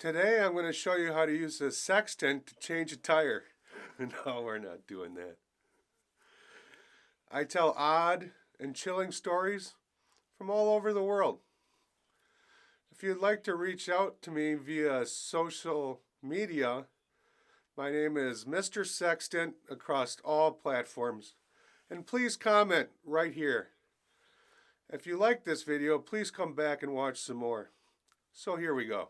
Today I'm going to show you how to use a sextant to change a tire. No, we're not doing that. I tell odd and chilling stories from all over the world. If you'd like to reach out to me via social media, my name is Mr. Sextant across all platforms. And please comment right here. If you like this video, please come back and watch some more. So here we go.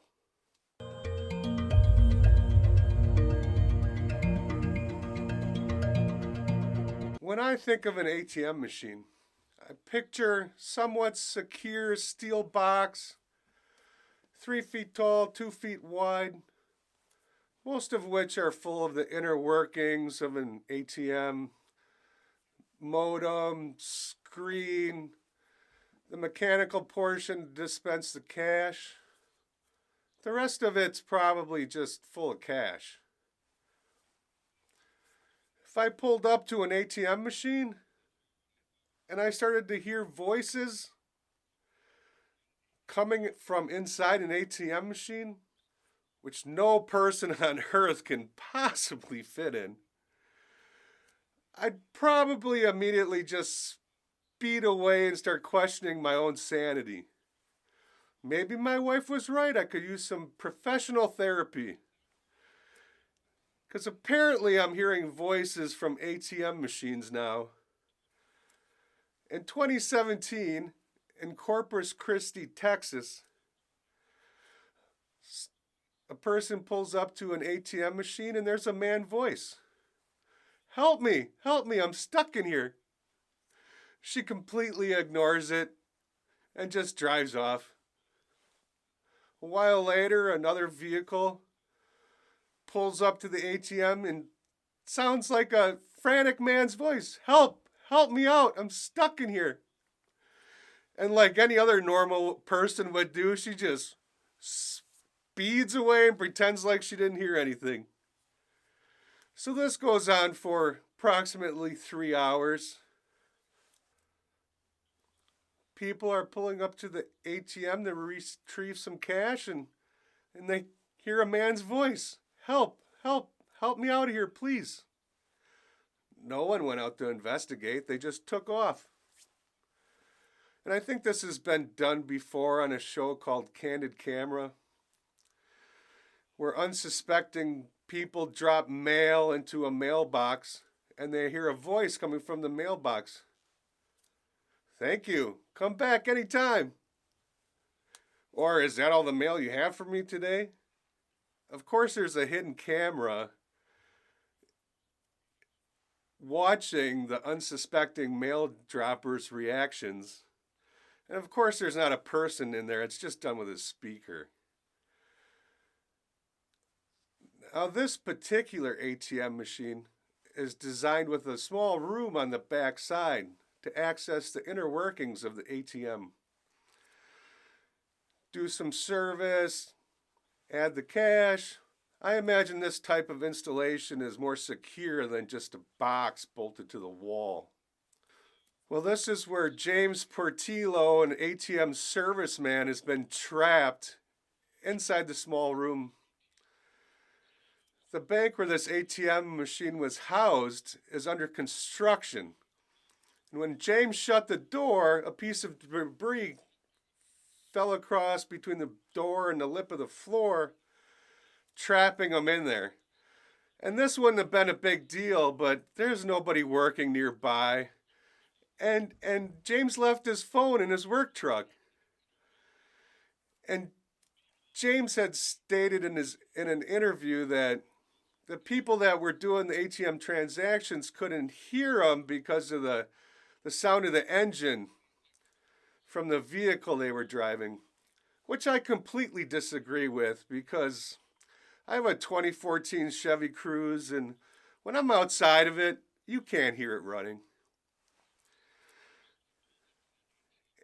When I think of an ATM machine, I picture somewhat secure steel box, 3 feet tall, 2 feet wide, most of which are full of the inner workings of an ATM, modem, screen, the mechanical portion to dispense the cash. The rest of it's probably just full of cash. If I pulled up to an ATM machine and I started to hear voices coming from inside an ATM machine, which no person on earth can possibly fit in, I'd probably immediately just speed away and start questioning my own sanity. Maybe my wife was right. I could use some professional therapy. Because apparently I'm hearing voices from ATM machines now. In 2017, in Corpus Christi, Texas, a person pulls up to an ATM machine and there's a man voice. Help me, I'm stuck in here. She completely ignores it and just drives off. A while later, another vehicle pulls up to the ATM and sounds like a frantic man's voice. Help me out, I'm stuck in here. And like any other normal person would do, she just speeds away and pretends like she didn't hear anything. So this goes on for approximately 3 hours. People are pulling up to the ATM to retrieve some cash and they hear a man's voice. Help me out of here, please. No one went out to investigate. They just took off. And I think this has been done before on a show called Candid Camera, where unsuspecting people drop mail into a mailbox and they hear a voice coming from the mailbox. Thank you. Come back anytime. Or is that all the mail you have for me today? Of course, there's a hidden camera watching the unsuspecting mail dropper's reactions. And of course, there's not a person in there. It's just done with a speaker. Now, this particular ATM machine is designed with a small room on the back side to access the inner workings of the ATM. Do some service, add the cash. I imagine this type of installation is more secure than just a box bolted to the wall. Well, this is where James Portillo, an ATM serviceman, has been trapped inside the small room. The bank where this ATM machine was housed is under construction. And when James shut the door, a piece of debris fell across between the door and the lip of the floor, trapping him in there. And this wouldn't have been a big deal, but there's nobody working nearby. And James left his phone in his work truck. And James had stated in an interview that the people that were doing the ATM transactions couldn't hear him because of the sound of the engine from the vehicle they were driving, which I completely disagree with because I have a 2014 Chevy Cruze, and when I'm outside of it, you can't hear it running.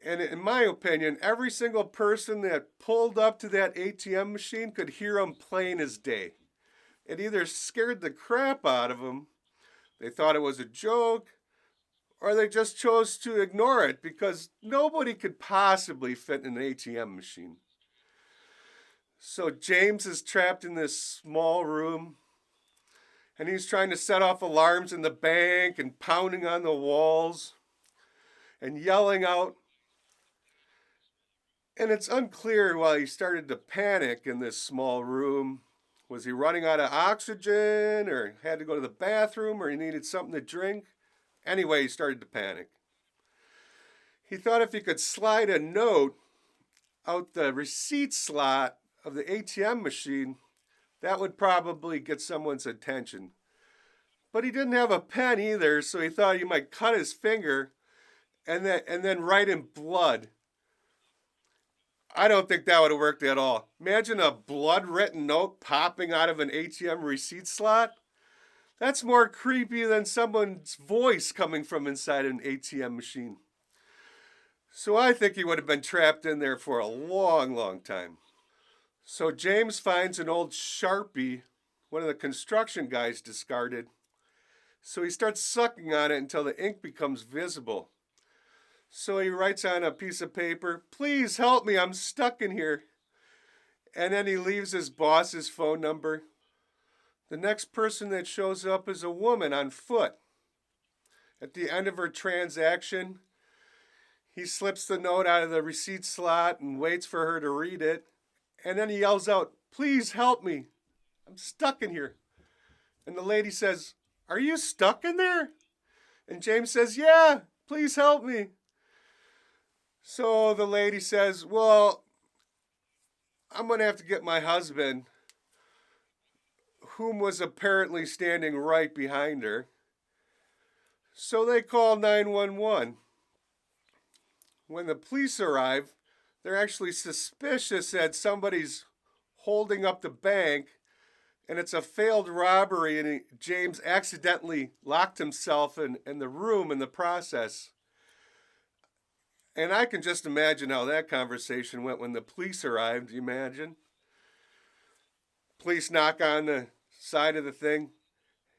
And in my opinion, every single person that pulled up to that ATM machine could hear him plain as day. It either scared the crap out of them, they thought it was a joke, or they just chose to ignore it because nobody could possibly fit in an ATM machine. So James is trapped in this small room, and he's trying to set off alarms in the bank and pounding on the walls and yelling out. And it's unclear why he started to panic in this small room. Was he running out of oxygen, or had to go to the bathroom, or he needed something to drink? Anyway, he started to panic. He thought if he could slide a note out the receipt slot of the ATM machine, that would probably get someone's attention. But he didn't have a pen either, so he thought he might cut his finger and then write in blood. I don't think that would have worked at all. Imagine a blood-written note popping out of an ATM receipt slot. That's more creepy than someone's voice coming from inside an ATM machine. So I think he would have been trapped in there for a long, long time. So James finds an old Sharpie one of the construction guys discarded. So he starts sucking on it until the ink becomes visible. So he writes on a piece of paper, "Please help me, I'm stuck in here." And then he leaves his boss's phone number. The next person that shows up is a woman on foot. At the end of her transaction, he slips the note out of the receipt slot and waits for her to read it. And then he yells out, "Please help me, I'm stuck in here." And the lady says, "Are you stuck in there?" And James says, "Yeah, please help me." So the lady says, "Well, I'm going to have to get my husband," whom was apparently standing right behind her. So they call 911. When the police arrive, they're actually suspicious that somebody's holding up the bank, and it's a failed robbery, and James accidentally locked himself in the room in the process. And I can just imagine how that conversation went when the police arrived. You imagine? Police knock on the side of the thing.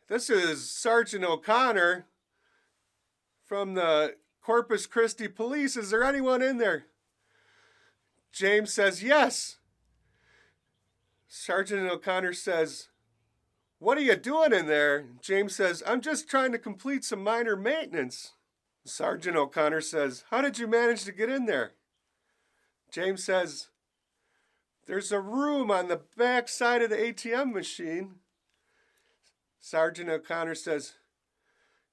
"This is Sergeant O'Connor from the Corpus Christi Police. Is there anyone in there?" James says, "Yes." Sergeant O'Connor says, "What are you doing in there?" James says, "I'm just trying to complete some minor maintenance." Sergeant O'Connor says, "How did you manage to get in there?" James says, "There's a room on the back side of the ATM machine." Sergeant O'Connor says,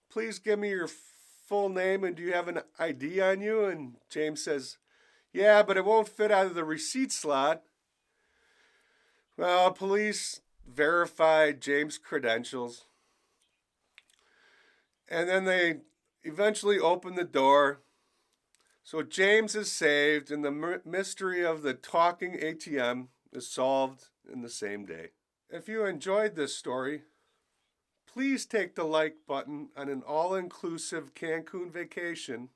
"Please give me your full name, and do you have an ID on you?" And James says, "Yeah, but it won't fit out of the receipt slot." Well, police verified James' credentials, and then they eventually opened the door. So James is saved, and the mystery of the talking ATM is solved in the same day. If you enjoyed this story, please take the like button on an all-inclusive Cancun vacation.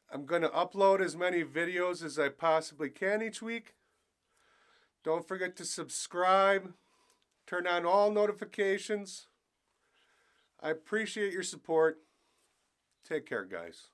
I'm going to upload as many videos as I possibly can each week. Don't forget to subscribe, turn on all notifications. I appreciate your support. Take care, guys.